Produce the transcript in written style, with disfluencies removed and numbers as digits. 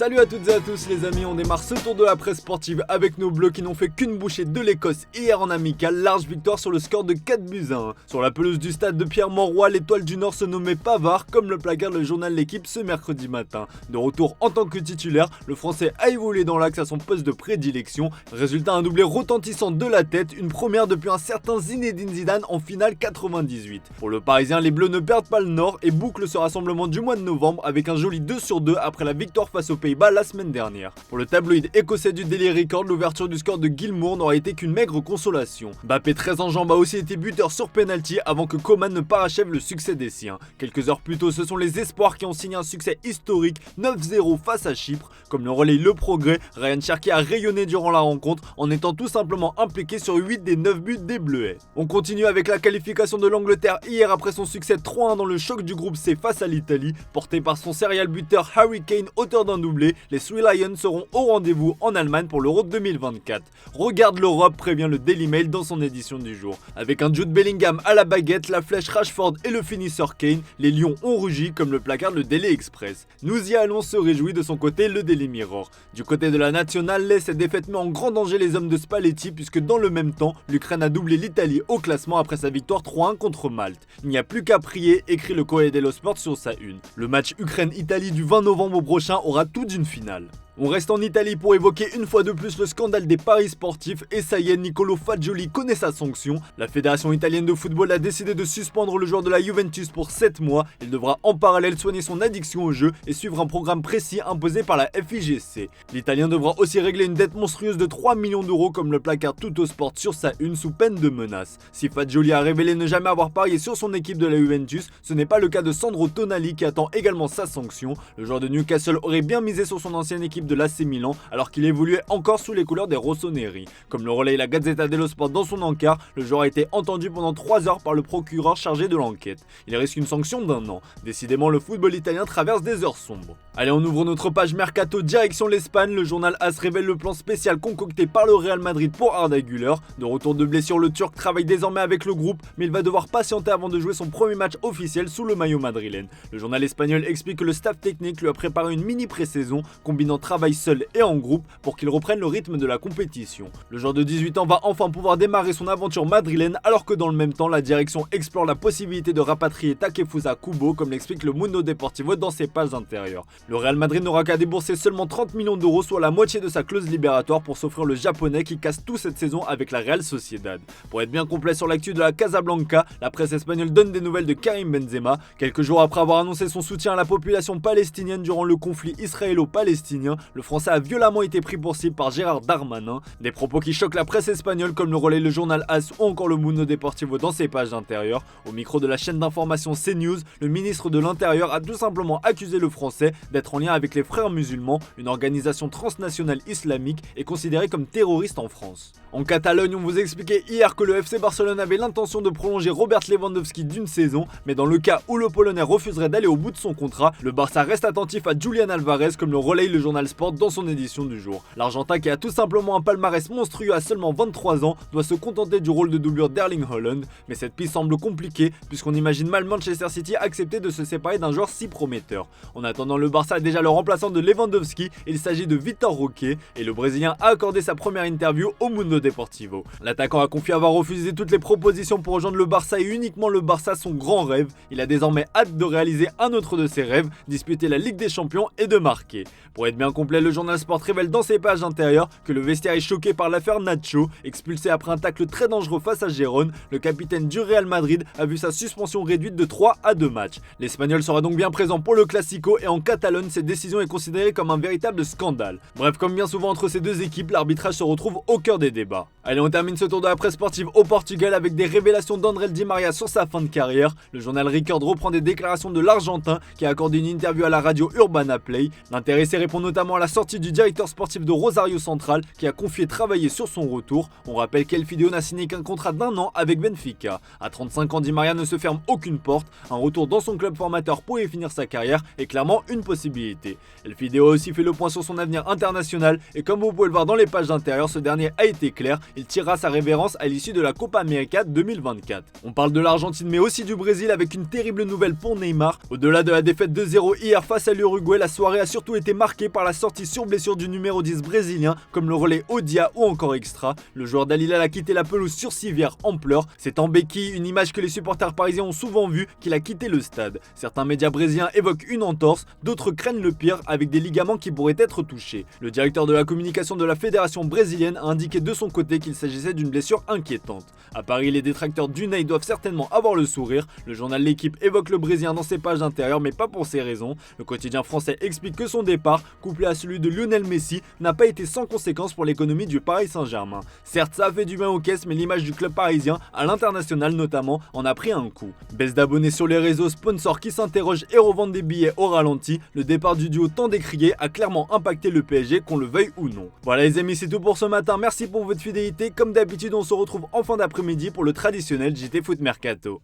Salut à toutes et à tous les amis, on démarre ce tour de la presse sportive avec nos bleus qui n'ont fait qu'une bouchée de l'Écosse hier en amical, large victoire sur le score de 4-1. Sur la pelouse du stade de Pierre-Mauroy, l'étoile du Nord se nommait Pavard, comme le placarde le journal L'Équipe ce mercredi matin. De retour en tant que titulaire, le français a évolué dans l'axe à son poste de prédilection. Résultat, un doublé retentissant de la tête, une première depuis un certain Zinedine Zidane en finale 98. Pour le Parisien, les bleus ne perdent pas le Nord et bouclent ce rassemblement du mois de novembre avec un joli 2-2 après la victoire face aux Pays-Bas la semaine dernière. Pour le tabloïd écossais du Daily Record, l'ouverture du score de Gilmour n'aurait été qu'une maigre consolation. Mbappé 13 en jambes a aussi été buteur sur penalty avant que Coman ne parachève le succès des siens. Quelques heures plus tôt, ce sont les espoirs qui ont signé un succès historique 9-0 face à Chypre. Comme le relaye Le Progrès, Ryan Cherki a rayonné durant la rencontre en étant tout simplement impliqué sur 8 des 9 buts des Bleuets. On continue avec la qualification de l'Angleterre hier après son succès 3-1 dans le choc du groupe C face à l'Italie. Porté par son serial buteur Harry Kane, auteur d'un doublé, les Three Lions seront au rendez-vous en Allemagne pour l'Euro 2024. Regarde l'Europe, prévient le Daily Mail dans son édition du jour. Avec un Jude Bellingham à la baguette, la flèche Rashford et le finisseur Kane, les Lions ont rugi comme le placard le Daily Express. Nous y allons, se réjouit de son côté le Daily Mirror. Du côté de la nationale, cette défaite met en grand danger les hommes de Spalletti puisque dans le même temps, l'Ukraine a doublé l'Italie au classement après sa victoire 3-1 contre Malte. Il n'y a plus qu'à prier, écrit le Corriere dello Sport sur sa une. Le match Ukraine-Italie du 20 novembre prochain aura tout d'une finale. On reste en Italie pour évoquer une fois de plus le scandale des paris sportifs et ça y est, Niccolò Fagioli connaît sa sanction. La fédération italienne de football a décidé de suspendre le joueur de la Juventus pour 7 mois. Il devra en parallèle soigner son addiction au jeu et suivre un programme précis imposé par la FIGC. L'Italien devra aussi régler une dette monstrueuse de 3 millions d'euros comme le placard Tuttosport sur sa une sous peine de menace. Si Fagioli a révélé ne jamais avoir parié sur son équipe de la Juventus, ce n'est pas le cas de Sandro Tonali qui attend également sa sanction. Le joueur de Newcastle aurait bien misé sur son ancienne équipe de l'AC Milan alors qu'il évoluait encore sous les couleurs des Rossoneri. Comme le relaye la Gazzetta dello Sport dans son encart, le joueur a été entendu pendant 3 heures par le procureur chargé de l'enquête. Il risque une sanction d'1 an. Décidément, le football italien traverse des heures sombres. Allez, on ouvre notre page Mercato direction l'Espagne. Le journal AS révèle le plan spécial concocté par le Real Madrid pour Arda Güler. De retour de blessure, le Turc travaille désormais avec le groupe, mais il va devoir patienter avant de jouer son premier match officiel sous le maillot madrilène. Le journal espagnol explique que le staff technique lui a préparé une mini pré-saison combinant travail seul et en groupe pour qu'il reprenne le rythme de la compétition. Le joueur de 18 ans va enfin pouvoir démarrer son aventure madrilène alors que dans le même temps, la direction explore la possibilité de rapatrier Takefusa Kubo comme l'explique le Mundo Deportivo dans ses pages intérieures. Le Real Madrid n'aura qu'à débourser seulement 30 millions d'euros, soit la moitié de sa clause libératoire pour s'offrir le japonais qui casse tout cette saison avec la Real Sociedad. Pour être bien complet sur l'actu de la Casablanca, la presse espagnole donne des nouvelles de Karim Benzema. Quelques jours après avoir annoncé son soutien à la population palestinienne durant le conflit israélo-palestinien, le Français a violemment été pris pour cible par Gérard Darmanin. Des propos qui choquent la presse espagnole comme le relaye le journal AS ou encore le Mundo Deportivo dans ses pages d'intérieur. Au micro de la chaîne d'information CNews, le ministre de l'Intérieur a tout simplement accusé le Français d'être en lien avec les Frères musulmans, une organisation transnationale islamique et considérée comme terroriste en France. En Catalogne, on vous expliquait hier que le FC Barcelone avait l'intention de prolonger Robert Lewandowski d'une saison, mais dans le cas où le Polonais refuserait d'aller au bout de son contrat, le Barça reste attentif à Julian Alvarez comme le relaye le journal Sport dans son édition du jour. L'Argentin qui a tout simplement un palmarès monstrueux à seulement 23 ans doit se contenter du rôle de doublure d'Erling Haaland, mais cette piste semble compliquée puisqu'on imagine mal Manchester City accepter de se séparer d'un joueur si prometteur. En attendant, le Barça est déjà le remplaçant de Lewandowski, il s'agit de Vitor Roque et le Brésilien a accordé sa première interview au Mundo Deportivo. L'attaquant a confié avoir refusé toutes les propositions pour rejoindre le Barça et uniquement le Barça son grand rêve. Il a désormais hâte de réaliser un autre de ses rêves, disputer la Ligue des Champions et de marquer. Pour être bien complet, le journal Sport révèle dans ses pages intérieures que le vestiaire est choqué par l'affaire Nacho. Expulsé après un tacle très dangereux face à Gérone, le capitaine du Real Madrid a vu sa suspension réduite de 3 à 2 matchs. L'Espagnol sera donc bien présent pour le Classico et en Catalogne, cette décision est considérée comme un véritable scandale. Bref, comme bien souvent entre ces deux équipes, l'arbitrage se retrouve au cœur des débats. Allez, on termine ce tour de la presse sportive au Portugal avec des révélations d'André Di Maria sur sa fin de carrière. Le journal Record reprend des déclarations de l'Argentin qui a accordé une interview à la radio Urbana Play. L'intéressé répond notamment à la sortie du directeur sportif de Rosario Central qui a confié travailler sur son retour. On rappelle qu'Elfidio n'a signé qu'un contrat d'1 an avec Benfica. À 35 ans, Di Maria ne se ferme aucune porte. Un retour dans son club formateur pour y finir sa carrière est clairement une possibilité. Elfidio a aussi fait le point sur son avenir international et comme vous pouvez le voir dans les pages d'intérieur, ce dernier a été clair. Il tirera sa révérence à l'issue de la Copa América 2024. On parle de l'Argentine mais aussi du Brésil avec une terrible nouvelle pour Neymar. Au-delà de la défaite 2-0 hier face à l'Uruguay, la soirée a surtout été marquée par la sortie sur blessure du numéro 10 brésilien, comme le relais Odia ou encore Extra. Le joueur d'Al Hilal a quitté la pelouse sur civière en pleurs. C'est en béquille, une image que les supporters parisiens ont souvent vue, qu'il a quitté le stade. Certains médias brésiliens évoquent une entorse, d'autres craignent le pire avec des ligaments qui pourraient être touchés. Le directeur de la communication de la fédération brésilienne a indiqué de son côté qu'il s'agissait d'une blessure inquiétante. À Paris, les détracteurs du Ney doivent certainement avoir le sourire. Le journal L'Équipe évoque le Brésilien dans ses pages intérieures, mais pas pour ces raisons. Le quotidien français explique que son départ, couplé à celui de Lionel Messi, n'a pas été sans conséquence pour l'économie du Paris Saint-Germain. Certes, ça a fait du bien aux caisses, mais l'image du club parisien, à l'international notamment, en a pris un coup. Baisse d'abonnés sur les réseaux, sponsors qui s'interrogent et revendent des billets au ralenti. Le départ du duo tant décrié a clairement impacté le PSG, qu'on le veuille ou non. Voilà les amis, c'est tout pour ce matin. Merci pour votre fidélité. Comme d'habitude, on se retrouve en fin d'après-midi pour le traditionnel JT Foot Mercato.